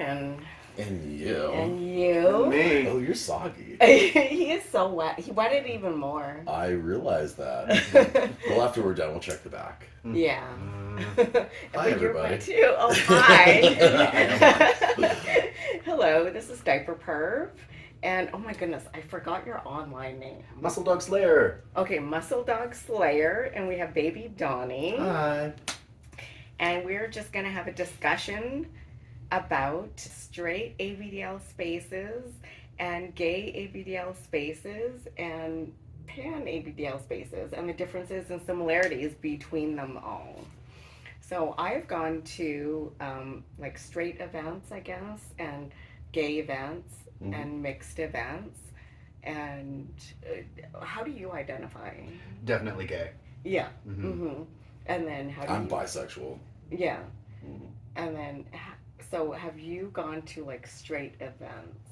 and you. And you. And me. Oh, you're soggy. He is so wet. He wetted even more. I realize that. Well, after we're done, we'll check the back. Yeah. Hi, everybody. You're too. Oh, hi. Hello, this is Diaperperv. And oh my goodness, I forgot your online name. MuscleDogSlayer. Okay, MuscleDogSlayer, and we have Baby Donny. Hi. And we're just going to have a discussion about straight ABDL spaces and gay ABDL spaces and pan ABDL spaces and the differences and similarities between them all. So I've gone to like straight events, I guess, and gay events and mixed events. And how do you identify? Definitely gay. Yeah. And then how do I'm you... bisexual. Yeah. And then, so have you gone to like straight events?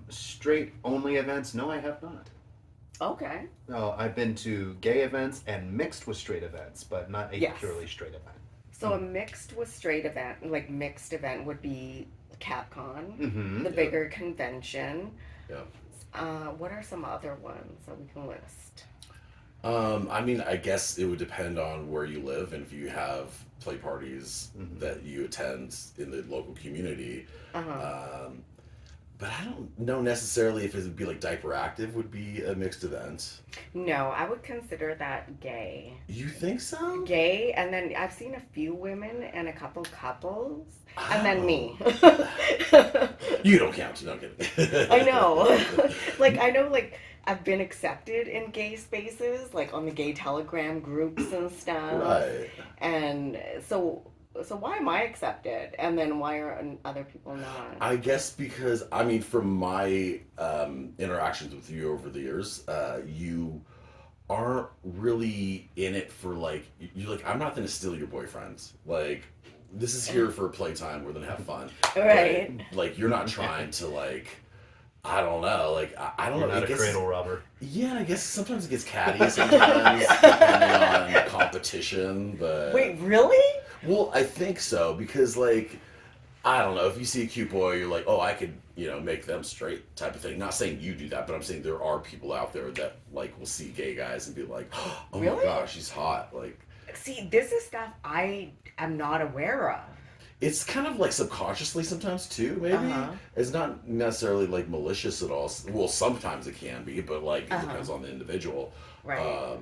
Straight only events? No, I have not. Okay. No, I've been to gay events and mixed with straight events, but not a Yes. purely straight event. So a mixed with straight event, like mixed event would be CapCon, the Yep. bigger convention. Yep. What are some other ones that we can list? I mean, I guess it would depend on where you live and if you have play parties that you attend in the local community. But I don't know necessarily if it would be like Diaperperv would be a mixed event. No, I would consider that gay. You think so? Gay, and then I've seen a few women and a couple couples, and then me. You don't count. No, I'm kidding. I know. I know, I've been accepted in gay spaces, like on the gay Telegram groups and stuff. Right. And so why am I accepted? And then why are other people not? I guess because, I mean, from my interactions with you over the years, you aren't really in it for, you're like, I'm not going to steal your boyfriend. Like, this is here for playtime. We're going to have fun. Right. But, you're not trying to, I don't know. I don't know. You're not a cradle robber. Yeah, I guess sometimes it gets catty sometimes, depending on competition. But Wait, really? Well, I think so, because, I don't know, if you see a cute boy, you're like, oh, I could, make them straight type of thing. Not saying you do that, but I'm saying there are people out there that, will see gay guys and be like, oh Really? my gosh, he's hot. See, this is stuff I am not aware of. It's kind of subconsciously sometimes too, maybe. It's not necessarily malicious at all. Well, sometimes it can be, but it depends on the individual. Right.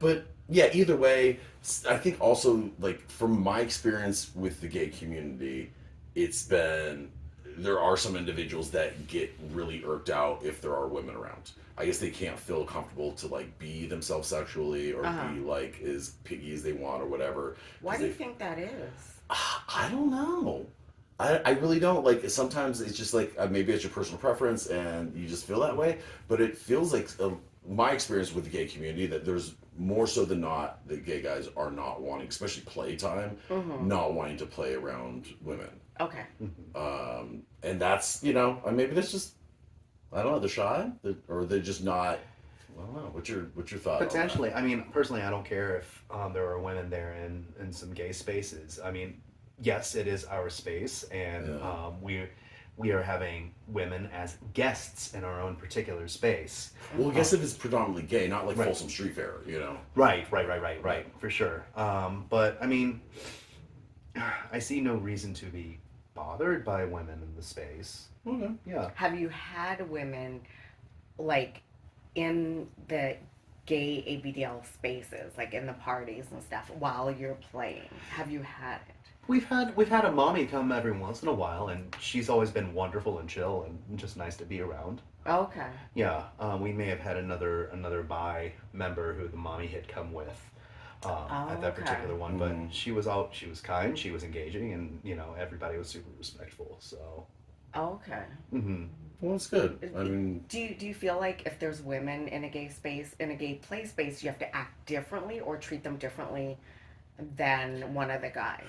But yeah, either way, I think also from my experience with the gay community, there are some individuals that get really irked out if there are women around. I guess they can't feel comfortable to be themselves sexually or be as piggy as they want or whatever. Why do you think that is? I don't know. I really don't. Sometimes it's just maybe it's your personal preference and you just feel that way. But it feels my experience with the gay community that there's more so than not that gay guys are not wanting, especially playtime, not wanting to play around women. Okay. And that's, maybe that's just, I don't know, they're shy or they're just not. I don't know. What's your thought? Potentially. I mean, personally, I don't care if there are women there in some gay spaces. I mean, yes, it is our space, and we are having women as guests in our own particular space. Well, I guess if it's predominantly gay, not Folsom Street Fair, Right, for sure. But I mean, I see no reason to be bothered by women in the space. Okay. Yeah. Have you had women in the gay ABDL spaces, in the parties and stuff, while you're playing? Have you had it? We've had a mommy come every once in a while, and she's always been wonderful and chill and just nice to be around. Okay. Yeah, we may have had another bi member who the mommy had come with at that particular one, but she was kind, she was engaging, and everybody was super respectful. So. Okay. Well, that's good. I mean, do you feel like if there's women in a gay space, in a gay play space, you have to act differently or treat them differently than one of the guys?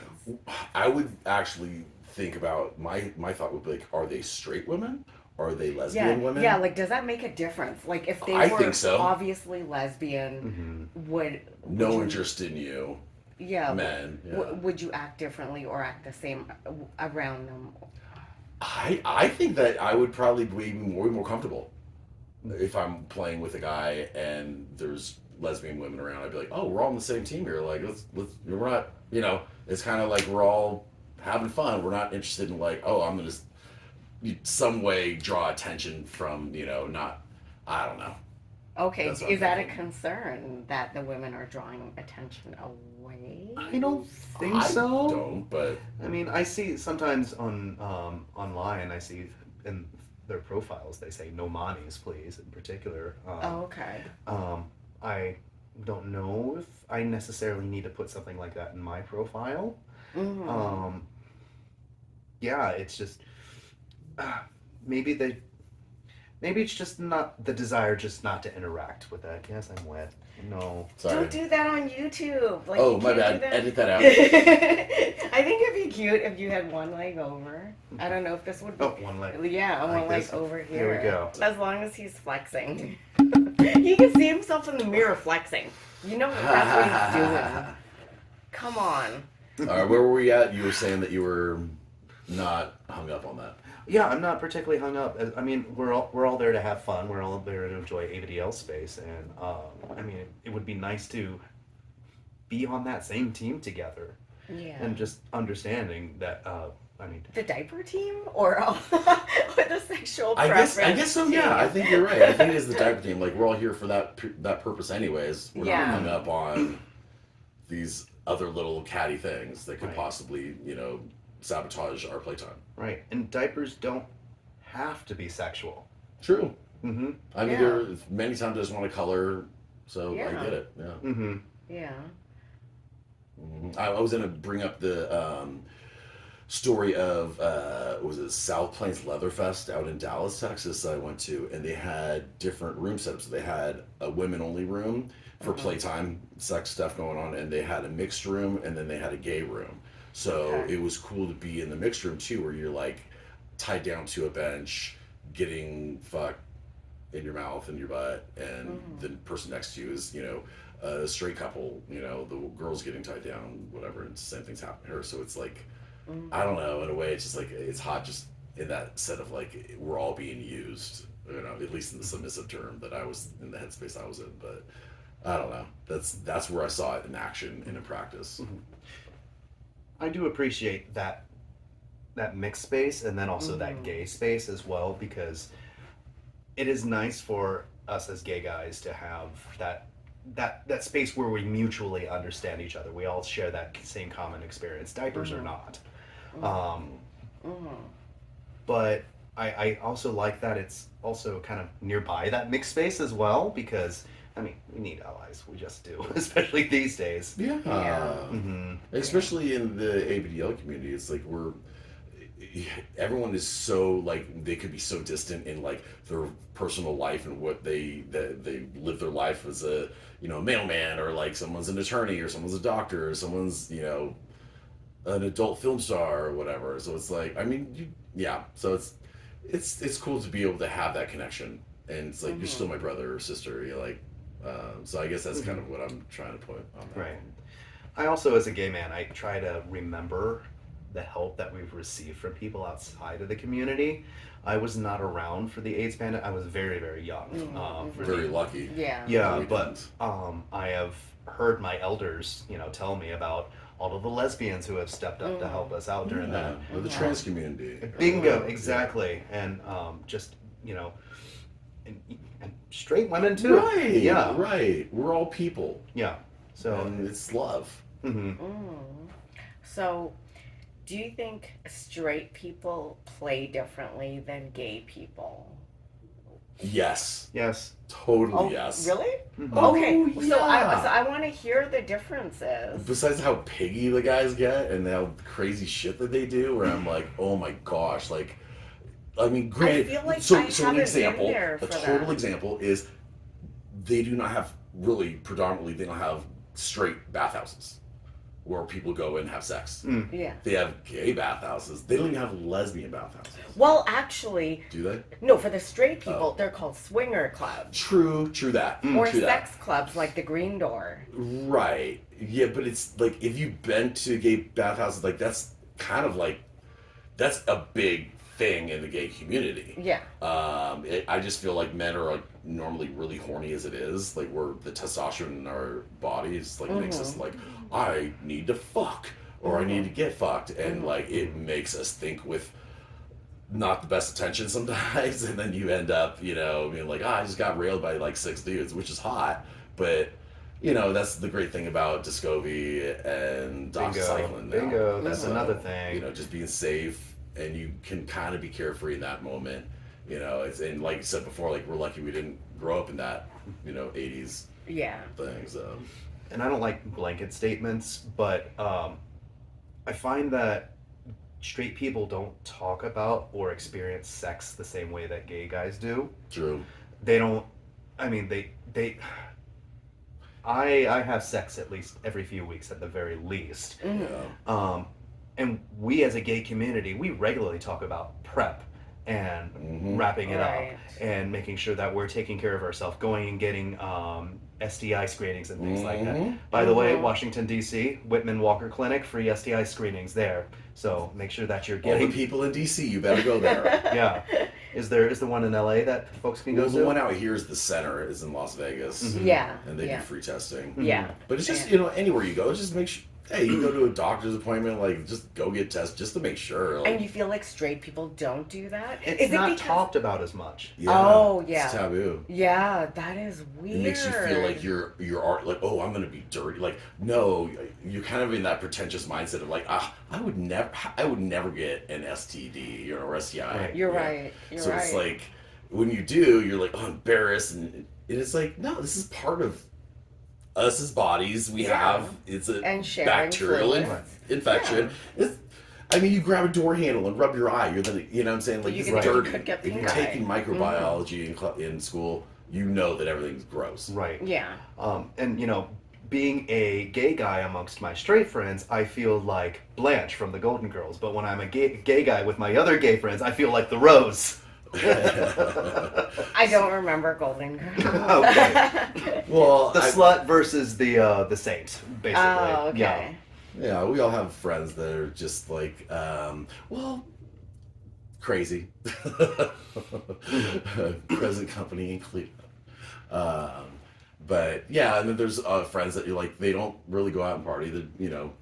I would actually think about my thought would be are they straight women? Are they lesbian women? Yeah, does that make a difference? If they I were think so. obviously lesbian, would no you... interest in you. Yeah. men. Yeah. Would you act differently or act the same around them? I think that I would probably be more comfortable if I'm playing with a guy and there's lesbian women around. I'd be like, oh, we're all on the same team here. Like, let's we're not, it's kind of like we're all having fun. We're not interested in like, oh, I'm gonna some way draw attention from, not, I don't know. Okay, That's what is I'm that a thinking. concern that the women are drawing attention away? I don't think I so. don't, but I mean, I see sometimes on online. I see in their profiles they say "no mommies, please" in particular. Oh, okay. I don't know if I necessarily need to put something like that in my profile. Mm-hmm. Yeah, it's just maybe maybe it's just not the desire just not to interact with that. Yes, I'm wet. No. sorry. Don't do that on YouTube. Like, Oh, you my can't bad. do Edit that out. that. I think it'd be cute if you had one leg over. I don't know if this would be. Oh, one leg. Yeah, Like one leg this? over here. Here we go. As long as he's flexing. He can see himself in the mirror flexing. You know that's what he's doing. Come on. All right, where were we at? You were saying that you were not hung up on that. Yeah, I'm not particularly hung up. I mean, we're all there to have fun. We're all there to enjoy ABDL space, and I mean, it would be nice to be on that same team together, Yeah. and just understanding that. I mean, The diaper team or or the sexual preference? I guess so. Yeah, I think you're right. I think it is the diaper team. Like we're all here for that purpose, anyways. We're Yeah. not hung up on these other little catty things that could Right. possibly, sabotage our playtime. right, and diapers don't have to be sexual. True. Mm-hmm. I mean, Yeah. there many times I just want to color, so Yeah. I get it. Yeah. Mm-hmm. Yeah. I was gonna bring up the story of was it South Plains Leatherfest out in Dallas, Texas that I went to, and they had different room setups. They had a women only room for playtime sex stuff going on, and they had a mixed room, and then they had a gay room. So Okay. it was cool to be in the mixed room too, where you're like tied down to a bench, getting fucked in your mouth and your butt, and the person next to you is, a straight couple, the girl's getting tied down, whatever, and the same thing's happening to her. So it's like, I don't know, in a way, it's just like, it's hot just in that set of like, we're all being used, at least in the submissive term that I was in the headspace I was in, but I don't know. That's where I saw it in action and in practice. I do appreciate that mixed space, and then also that gay space as well, because it is nice for us as gay guys to have that space where we mutually understand each other. We all share that same common experience. Diapers are not. But I also like that it's also kind of nearby that mixed space as well, because I mean, we need allies. We just do, especially these days. Yeah. Mm-hmm. Especially in the ABDL community, it's like everyone is so like they could be so distant in like their personal life and what they live their life as a mailman, or like someone's an attorney, or someone's a doctor, or someone's an adult film star or whatever. So it's like, I mean, so it's cool to be able to have that connection, and it's like you're still my brother or sister. You're like, so I guess that's kind of what I'm trying to put on that. Right. I also, as a gay man, I try to remember the help that we've received from people outside of the community. I was not around for the AIDS pandemic. I was very, very young. Very lucky. Yeah. Yeah, We but didn't. I have heard my elders, tell me about all of the lesbians who have stepped up to help us out during that. Or the trans community. Bingo, exactly, and just and straight women too. Right. Yeah. Right. We're all people, Yeah. So. and it's love. Mhm. So, do you think straight people play differently than gay people? Yes. Yes. Totally yes. Really? Mhm. Okay. Oh, So yeah. I want to hear the differences. Besides how piggy the guys get and how crazy shit that they do, where I'm like, oh my gosh, like, I mean, granted, feel like so I an haven't been example, there a for total that. example is they do not have, really predominantly, they don't have straight bathhouses. where people go and have sex. Yeah. They have gay bathhouses. They don't even have lesbian bathhouses. Well, actually, Do they? no, for the straight people, Oh. they're called swinger clubs. True that. Or True sex clubs like the Green Door. Right. Yeah, but it's like if you've been to gay bathhouses, like that's kind of like that's a big thing in the gay community. Yeah. I just feel like men are like normally really horny as it is, like where the testosterone in our bodies like makes us like, I need to fuck or I need to get fucked, and like it makes us think with not the best intention sometimes, and then you end up, you know, being like, I just got railed by like 6 dudes, which is hot, but you know, that's the great thing about Discovery and doxycycline. Bingo. That's another thing. You know, just being safe, and you can kind of be carefree in that moment. You know, it's, and like you said before, like we're lucky we didn't grow up in that, you know, 80s Yeah. thing. So, And I don't like blanket statements, but I find that straight people don't talk about or experience sex the same way that gay guys do. true. They don't. I mean, I have sex at least every few weeks at the very least. Yeah. And we as a gay community, we regularly talk about prep and wrapping it Right. up and making sure that we're taking care of ourselves, going and getting STI screenings and things like that. By the way, Washington, D.C., Whitman Walker Clinic, free STI screenings there. So make sure that you're All getting... the people in DC, you better go there. Yeah. Is there one in LA that folks can go Well, to? the one out here is the center, is in Las Vegas. Yeah. And they yeah. do free testing. Yeah. But it's just, you know, anywhere you go, just make sure, hey, you go to a doctor's appointment, like, just go get tested just to make sure. Like, And you feel like straight people don't do that? It's Is not it because... talked about as much. Oh, yeah. It's taboo. Yeah, that is weird. It makes you feel like you're like, oh, I'm gonna be dirty. Like, no, you're kind of in that pretentious mindset of like, I would never get an STD or STI. Right. You're Yeah. right. You're So right. it's like when you do, you're like, oh, embarrassed, and it's like, no, this is part of us as bodies. We have it's a And sharing bacterial fluids. infection. I mean, you grab a door handle and rub your eye. You're gonna, you know what I'm saying? Like, You it's could- dirty. you could get If pink you're eye. taking microbiology in school, you know that everything's gross. Right. Yeah. And, you know, being a gay guy amongst my straight friends, I feel like Blanche from the Golden Girls. But when I'm a gay guy with my other gay friends, I feel like the Rose. I don't remember Golden Girl. Okay. Well, The slut versus the saint, basically. Oh, okay. Yeah. yeah, we all have friends that are just like, well, crazy. Present company included. But yeah, and then there's friends that you're like, they don't really go out and party. They, you know,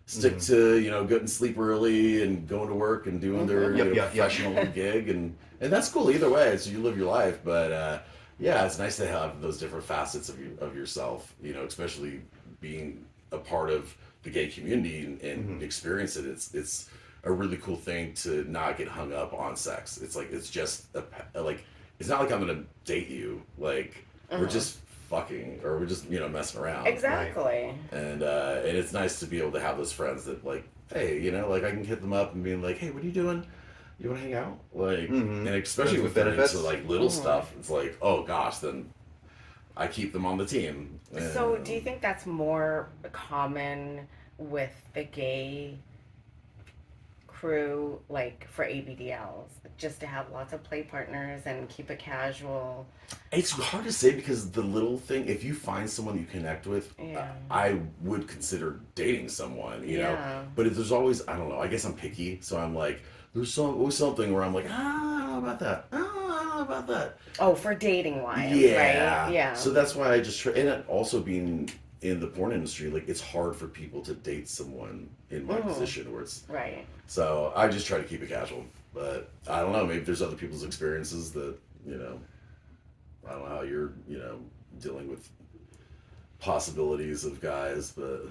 stick to, you know, getting sleep early and going to work and doing their you know, professional gig, and that's cool either way. So you live your life, but yeah, it's nice to have those different facets of yourself. You know, especially being a part of the gay community and experience it. It's a really cool thing to not get hung up on sex. It's like it's just like it's not like I'm gonna date you. Like we're just fucking, or we're just, you know, messing around. Exactly. And it's nice to be able to have those friends that like, hey, you know, like I can hit them up and be like, hey, what are you doing? You want to hang out? Like, and especially with benefits, into like little stuff, it's like, oh gosh, then I keep them on the team. So do you think that's more common with the gay crew, like for ABDLs, just to have lots of play partners and keep it casual? It's hard to say because the little thing, if you find someone you connect with, I would consider dating someone, you know. But if there's always, I don't know, I guess I'm picky, so I'm like, there's always something where I'm like, I don't know about that. I don't know about that. Oh, for dating wise, Yeah. right? Yeah. So that's why I just try, and also being in the porn industry, like it's hard for people to date someone in my position where it's right. So I just try to keep it casual, but I don't know. Maybe there's other people's experiences that, you know, I don't know how you're, you know, dealing with possibilities of guys, but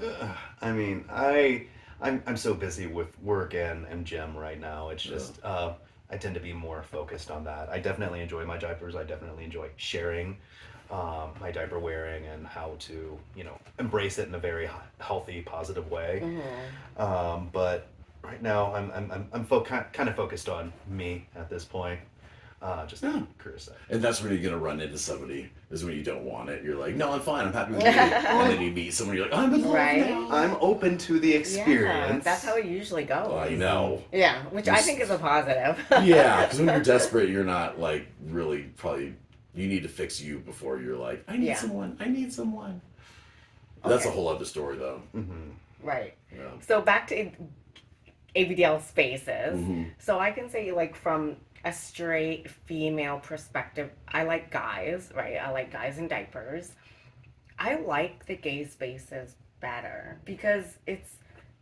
I mean, I'm so busy with work and gym right now. It's just I tend to be more focused on that. I definitely enjoy my diapers. I definitely enjoy sharing my diaper wearing and how to, you know, embrace it in a very healthy, positive way. But right now, I'm kind of focused on me at this point. Just Yeah. career side. And that's when you're gonna run into somebody. Is when you don't want it. You're like, no, I'm fine. I'm happy with you. And then you meet someone. You're like, I'm in love Right. now. I'm open to the Yeah, experience. that's how it usually goes. I know. Yeah, which I think is a positive. Yeah, because when you're desperate, you're not like really probably. You need to fix you before you're like, I need Yeah. someone. I need someone. That's a Okay. whole other story, though. Right. Yeah. So back to ABDL Spaces. Mm-hmm. So I can say, like, from a straight female perspective, I like guys, right? I like guys in diapers. I like the gay spaces better because it's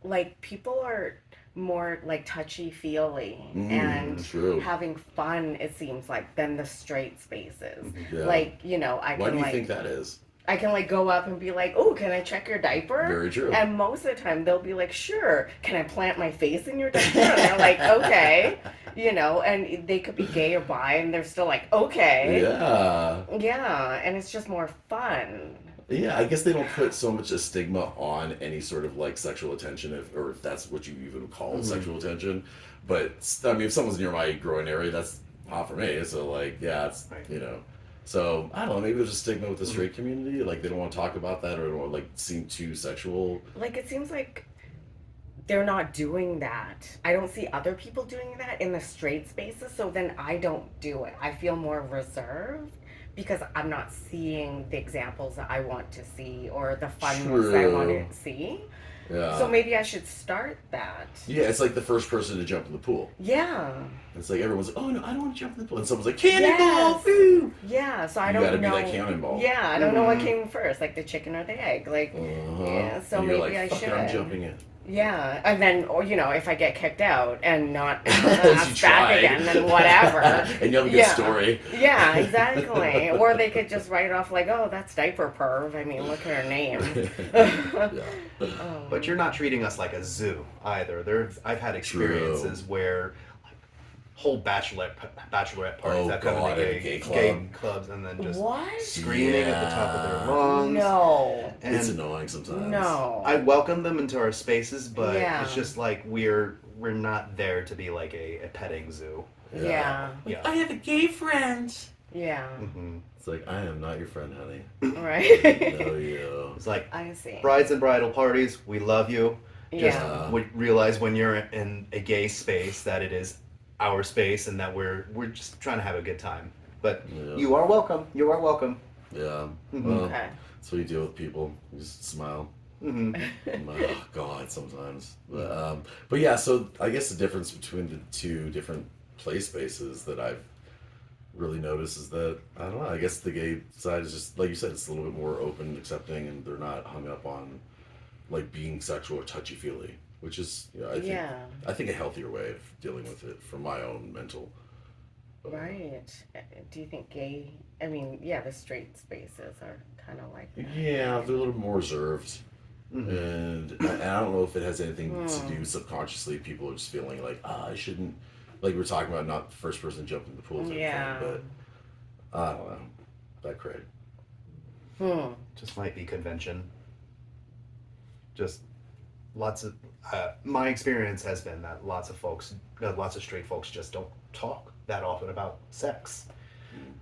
like people are more like touchy feely and True. having fun, it seems like, than the straight spaces. Yeah. Like, you know, I Why can do you like think that is? I can like go up and be like, "Oh, can I check your diaper?" Very true. And most of the time they'll be like, "Sure." Can I plant my face in your diaper? And they're like, "Okay." You know, and they could be gay or bi and they're still like, "Okay." Yeah. Yeah, and it's just more fun. Yeah, I guess they don't put so much a stigma on any sort of like sexual attention, or if that's what you even call sexual attention. But I mean, if someone's near my groin area, that's not for me. So like, yeah, it's Right. you know. So I don't know. Maybe there's a stigma with the straight community, like they don't want to talk about that, or don't like seem too sexual. Like it seems like they're not doing that. I don't see other people doing that in the straight spaces, so then I don't do it. I feel more reserved because I'm not seeing the examples that I want to see or the fun ones that I want True. to see. Yeah. So maybe I should start that. Yeah, it's like the first person to jump in the pool. Yeah. It's like everyone's like, oh no, I don't want to jump in the pool, and someone's like, cannonball, Yes. boo! Yeah, so I You don't gotta know. be like cannonball. Yeah, I don't know what came first, like the chicken or the egg. Like, yeah, so And you're maybe like, I fuck it, should. I'm jumping in. Yeah, and then, or you know, if I get kicked out and not You asked back tried. again, then whatever. And you have a good Yeah. story. Yeah, exactly. Or they could just write it off like, oh, that's Diaperperv. I mean, look at her name. Yeah. But you're not treating us like a zoo either. I've had experiences where like, whole bachelorette parties Oh, that come God, into at a gay club. gay clubs and then just What? screaming at the top of their lungs. No. And It's annoying sometimes. No. I welcome them into our spaces, but Yeah. it's just like we're not there to be like a petting zoo. Yeah. Yeah. I have a gay friend. Yeah. hmm It's like, I am not your friend, honey. Right. No, you. It's like I see. brides and bridal parties. We love you. Just Yeah. realize when you're in a gay space that it is our space and that we're just trying to have a good time. But Yeah. you are welcome. You are welcome. Yeah. Mhm. Well, Okay. that's what you deal with people. You just smile. hmm I'm like, oh God, sometimes. But yeah, so I guess the difference between the two different play spaces that I've really noticed is that, I don't know, I guess the gay side is just, like you said, it's a little bit more open, accepting, and they're not hung up on like being sexual or touchy-feely, which is, you know, I think a healthier way of dealing with it for my own mental. Right. Do you think gay, I mean, yeah, the straight spaces are kind of like that. Yeah, they're a little more reserved. Mhm. And I don't know if it has anything to do subconsciously. People are just feeling like, I shouldn't, like we were talking about, not the first person to jump in the pool type Yeah. thing, but I don't know. That crazy. Just might be convention. Just lots of my experience has been that lots of straight folks just don't talk that often about sex.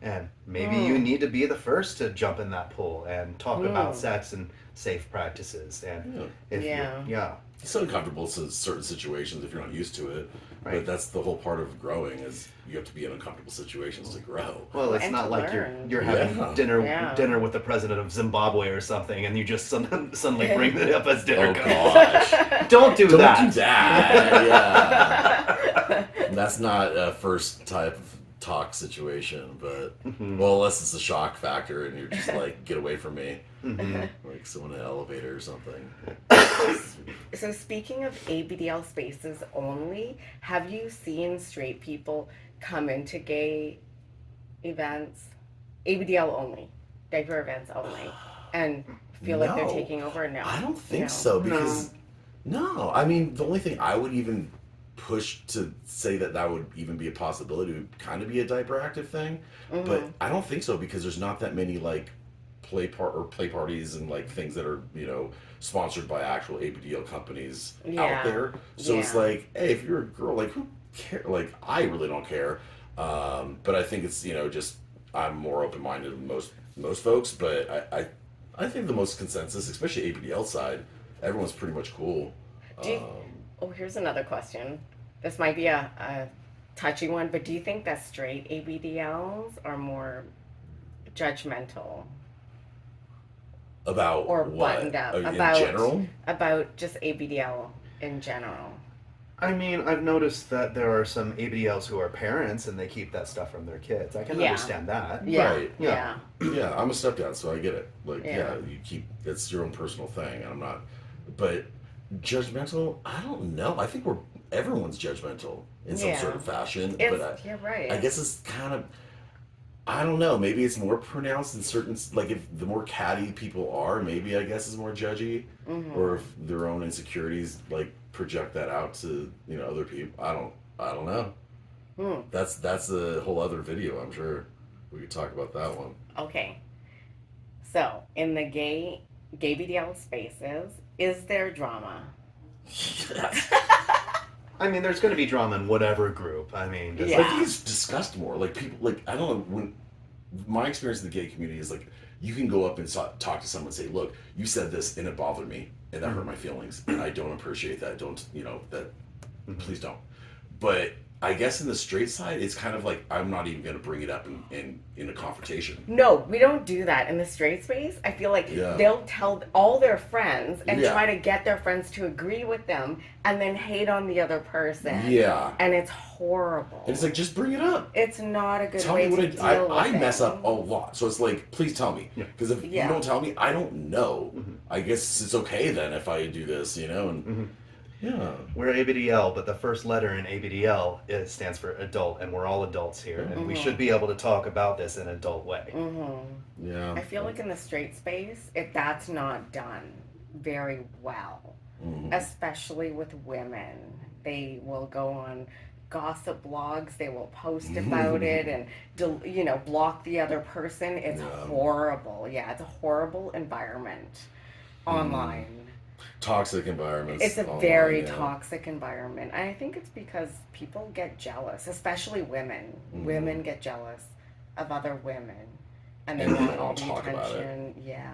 And maybe you need to be the first to jump in that pool and talk about sex and safe practices. And if Yeah. It's uncomfortable in certain situations if you're not used to it. Right. But that's the whole part of growing is you have to be in uncomfortable situations to grow. well, it's And not to like learn. you're having Yeah. dinner with the president of Zimbabwe or something, and you just suddenly bring it up as dinner. Oh goes. gosh. Don't do Don't that. do that. Yeah. That's not a first type of talk situation, but well, unless it's a shock factor and you're just like, get away from me, like someone in an elevator or something. So speaking of ABDL spaces only, have you seen straight people come into gay events, ABDL only, diaper events only, and feel like they're No. taking over? No, I don't think No. so because no, I mean the only thing I would even push to say that would even be a possibility would kind of be a diaper active thing, but I don't think so because there's not that many like play parties and like things that are, you know, sponsored by actual ABDL companies out there. So it's Yeah. like, hey, if you're a girl, like who care? Like I really don't care. But I think it's, just I'm more open minded than most folks. But I think the most consensus, especially ABDL side, everyone's pretty much cool. Do you, oh, here's another question. This might be a touchy one, but do you think that straight ABDLs are more judgmental About or what? buttoned up In general? about just ABDL in general? I mean, I've noticed that there are some ABDLs who are parents and they keep that stuff from their kids. I can Yeah. understand that. Yeah, Right. yeah, Yeah, I'm a stepdad, so I get it. Like, Yeah. you keep it's your own personal thing, and I'm not. But judgmental, I don't know. I think everyone's judgmental in some Yeah. sort of fashion. It's, But you're right. I guess it's kind of. I don't know. Maybe it's more pronounced in certain. Like, if the more catty people are, maybe I guess is more judgy, or if their own insecurities like project that out to other people. I don't know. That's a whole other video. I'm sure we could talk about that one. Okay. So, in the gay BDL spaces, is there drama? Yes. I mean, there's going to be drama in whatever group. I mean, just Yeah. I think it's discussed more. Like people, like I don't know when my experience in the gay community is like you can go up and talk to someone and say, "Look, you said this and it bothered me and that hurt my feelings and I don't appreciate that. Don't that? Please don't." But I guess in the straight side, it's kind of like I'm not even going to bring it up in a confrontation. No, we don't do that in the straight space. I feel like Yeah. they'll tell all their friends and Yeah. try to get their friends to agree with them and then hate on the other person. Yeah. And it's horrible. And it's like, just bring it up. It's not a good Tell way me to what deal with I it. mess up a lot. So it's like, please tell me. Yeah. Because if Yeah. you don't tell me, I don't know. I guess it's okay then if I do this, And yeah. we're ABDL, but the first letter in ABDL stands for adult, and we're all adults here, and we should be able to talk about this in an adult way. Yeah. I feel like in the straight space, that's not done very well, especially with women. They will go on gossip blogs, they will post about it and block the other person. It's horrible. Yeah, it's a horrible environment online. Toxic environments. It's a online, very yeah. toxic environment. And I think it's because people get jealous, especially women. Women get jealous of other women and they And they want all don't the talk about it. attention. Yeah.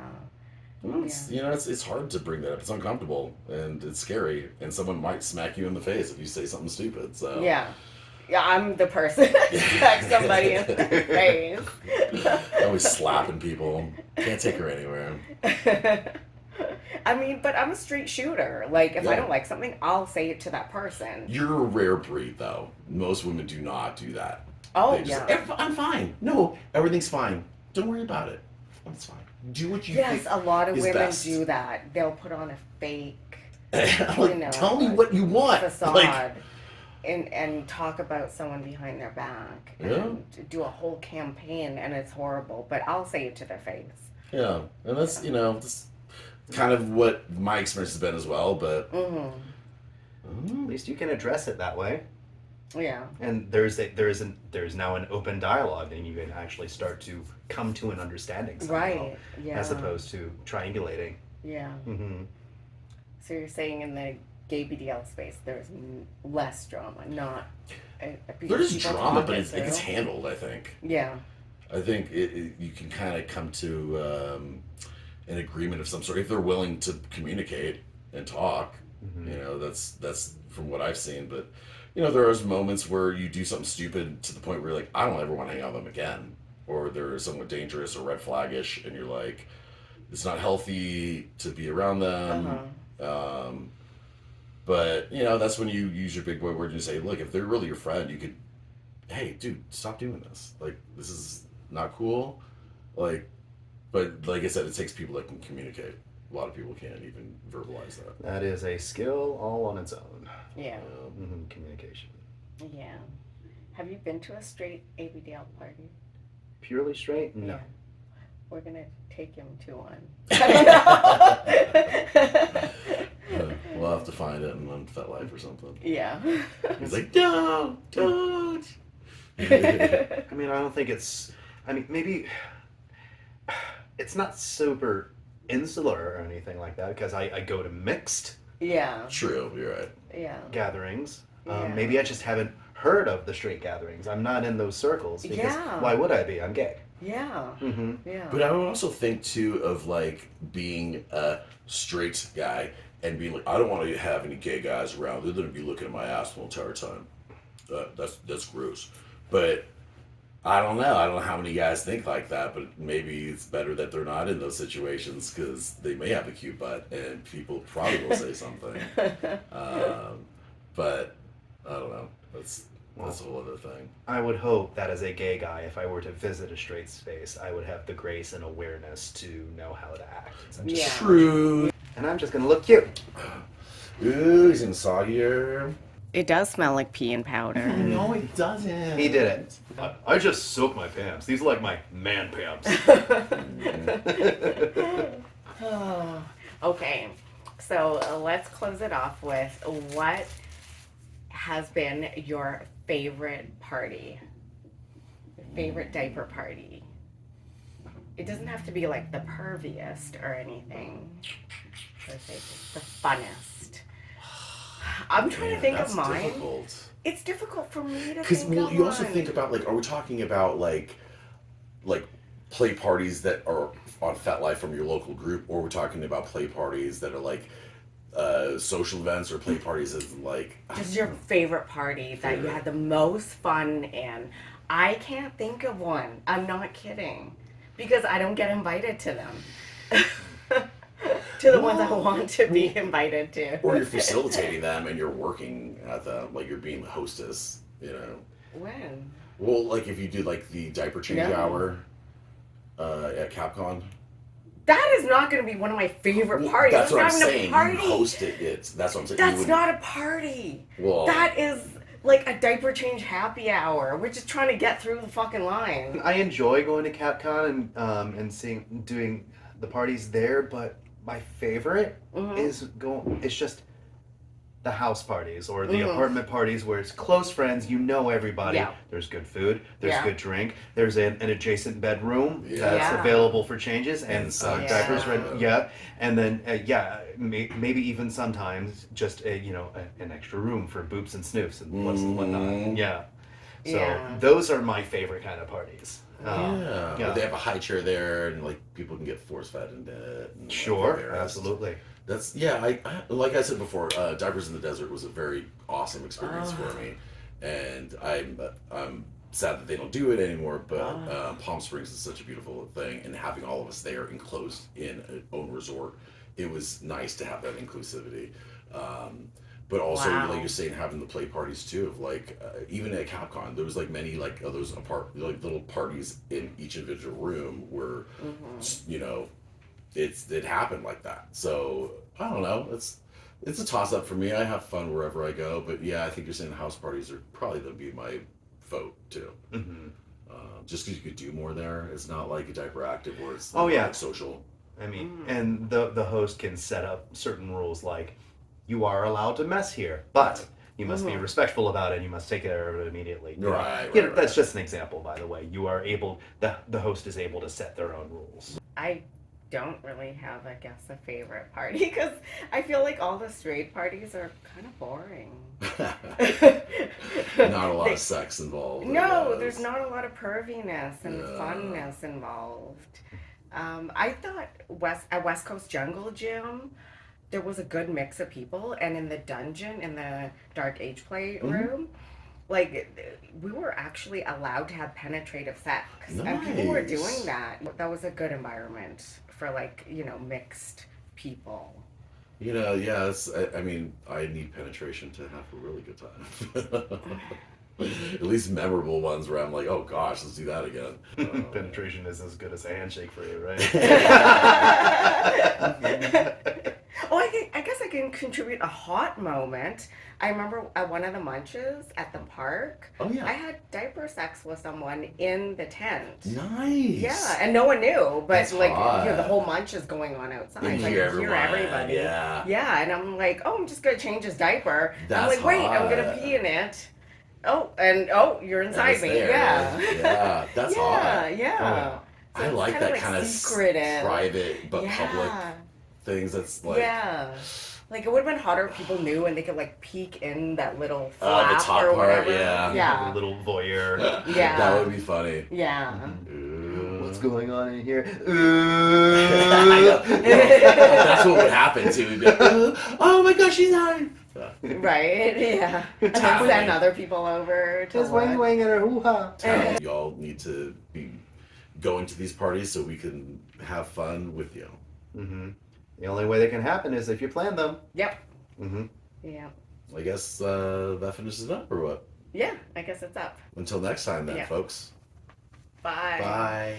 Well, it's hard to bring that up. It's uncomfortable and it's scary. And someone might smack you in the face if you say something stupid. So Yeah. Yeah, I'm the person that smacks somebody in the face. always slapping people. Can't take her anywhere. I mean, but I'm a straight shooter. Like, if I Yeah. don't like something, I'll say it to that person. You're a rare breed, though. Most women do not do that. Oh, They just, yeah. I'm fine. No, everything's fine. Don't worry about it. It's fine. Do what you Yes, think a lot of is women best. do that. They'll put on a fake Like, tell me what you want. facade Like, and talk about someone behind their back and do a whole campaign, and it's horrible. But I'll say it to their face. yeah, and that's that's kind of what my experience has been as well. But At least you can address it that way. Yeah. And there's now an open dialogue, and you can actually start to come to an understanding somehow, Right. Yeah. as opposed to triangulating. Yeah. Mm-hmm. So you're saying in the gay BDL space, there's less drama, not. Because there's people drama, talk but it it gets through. handled. I think. Yeah. I think you can kind of come to an agreement of some sort if they're willing to communicate and talk. That's from what I've seen. But there are moments where you do something stupid to the point where you're like, I don't ever want to hang out with them again, or they're somewhat dangerous or red flaggish, and you're like, it's not healthy to be around them. But that's when you use your big boy word and you say, look, if they're really your friend, you could, hey, dude, stop doing this. Like, this is not cool. Like, but like I said, it takes people that can communicate. A lot of people can't even verbalize that. That is a skill all on its own. Yeah. Communication. Yeah. Have you been to a straight ABDL party? Purely straight? No. Yeah. We're gonna take him to one. I don't know. We'll have to find it and unfit life or something. Yeah. He's like, don't. I mean, I don't think it's. I mean, maybe it's not super insular or anything like that because I go to mixed Yeah. True, you're right. Yeah. gatherings. Yeah. Maybe I just haven't heard of the straight gatherings. I'm not in those circles because Yeah. why would I be? I'm gay. Yeah. Mm-hmm. Yeah. But I would also think too of like being a straight guy and being like, I don't want to have any gay guys around. They're gonna be looking at my ass the entire time. That's gross. But I don't know. I don't know how many guys think like that. But maybe it's better that they're not in those situations because they may have a cute butt and people probably will say something. But I don't know. That's a whole other thing. I would hope that as a gay guy, if I were to visit a straight space, I would have the grace and awareness to know how to act. Yeah. True. And I'm just gonna look cute. Ooh, he's in soggier. It does smell like pee and powder. No, it doesn't. He did it. I just soaked my pants. These are like my man pants. Okay, so let's close it off with what has been your favorite party? Your favorite diaper party? It doesn't have to be like the perviest or anything. Let's say just the funnest. I'm trying to think of mine. Difficult. It's difficult for me to Because think of you also one. think about like, are we talking about like play parties that are on FetLife from your local group, or we're talking about play parties that are like social events or play parties as like Just your favorite party that you had the most fun in. I can't think of one. I'm not kidding. Because I don't get invited to them. To the ones I want to be invited to. or you're facilitating them and you're working at them, like you're being the hostess, you know. When? Well, like if you do like the diaper change No. hour at Capcom. That is not going to be one of my favorite Well, parties. that's what I'm not even a saying. party. You host it. That's what I'm saying. That's not a party. Well, That is like a diaper change happy hour. We're just trying to get through the fucking line. I enjoy going to CapCon and doing the parties there, but my favorite it's just the house parties or the apartment parties where it's close friends, you know everybody. Yeah. There's good food, there's Yeah. good drink, there's an adjacent bedroom that's Yeah. available for changes and Inside. diapers Yeah. ready. And then maybe even sometimes just an extra room for boops and snoofs and whatnot. Yeah. So Yeah. those are my favorite kind of parties. yeah. They have a high chair there, and like people can get force fed into it. And, Sure, like, embarrassed. absolutely. That's I like I said before. Diapers in the Desert was a very awesome experience for me, and I'm sad that they don't do it anymore. But Palm Springs is such a beautiful thing, and having all of us there enclosed in an own resort, it was nice to have that inclusivity. But also, Wow. like you're saying, having the play parties too. Of like, even at Capcom, there was like many like of those little parties in each individual room where, it happened like that. So I don't know. It's a toss up for me. I have fun wherever I go. But yeah, I think you're saying house parties are probably gonna be my vote too. Mm-hmm. Just because you could do more there. It's not like a diaper active where it's yeah. social. I mean, and the host can set up certain rules like you are allowed to mess here, but you must be respectful about it and you must take care of it immediately. Right. That's just an example, by the way. You are able, the host is able to set their own rules. I don't really have, I guess, a favorite party because I feel like all the straight parties are kind of boring. Not a lot of sex involved. No, yes. there's not a lot of perviness and funness involved. I thought at West Coast Jungle Gym, there was a good mix of people, and in the dungeon, in the Dark Age play room, like we were actually allowed to have penetrative sex, and people were doing that. That was a good environment for mixed people. I mean, I need penetration to have a really good time. At least memorable ones where I'm like, oh gosh, let's do that again. Penetration is as good as a handshake for you, right? Oh, I guess I can contribute a hot moment. I remember at one of the munches at the park, Oh yeah. I had diaper sex with someone in the tent. Nice. Yeah, and no one knew, but That's hot. the whole munch is going on outside. And you Like, hear you hear everyone, everybody. yeah. Yeah, and I'm like, oh, I'm just gonna change his diaper. That's I'm like, wait, I'm gonna hot. pee in it. Oh, you're inside That's me. there. Yeah. Yeah, that's hot. Yeah. I it's like kinda that kind of secretive. private but public Yeah. things. That's like, Yeah. Like it would have been hotter if people knew and they could like peek in that little The flap top or part, whatever. yeah. Yeah. A little voyeur. Yeah. That would be funny. Yeah. Ooh. What's going on in here? I know. That's what would happen too. We'd be like, oh my gosh, she's hiding. Right. Yeah. And then send other people over to Just wang look. wang at her hoo ha. Y'all need to be going to these parties so we can have fun with you. Mm-hmm. The only way that can happen is if you plan them. Yep. Mm-hmm. Yeah. I guess that finishes it up, or what? Yeah. I guess it's up. Until next time, then, Yeah. folks. Bye. Bye.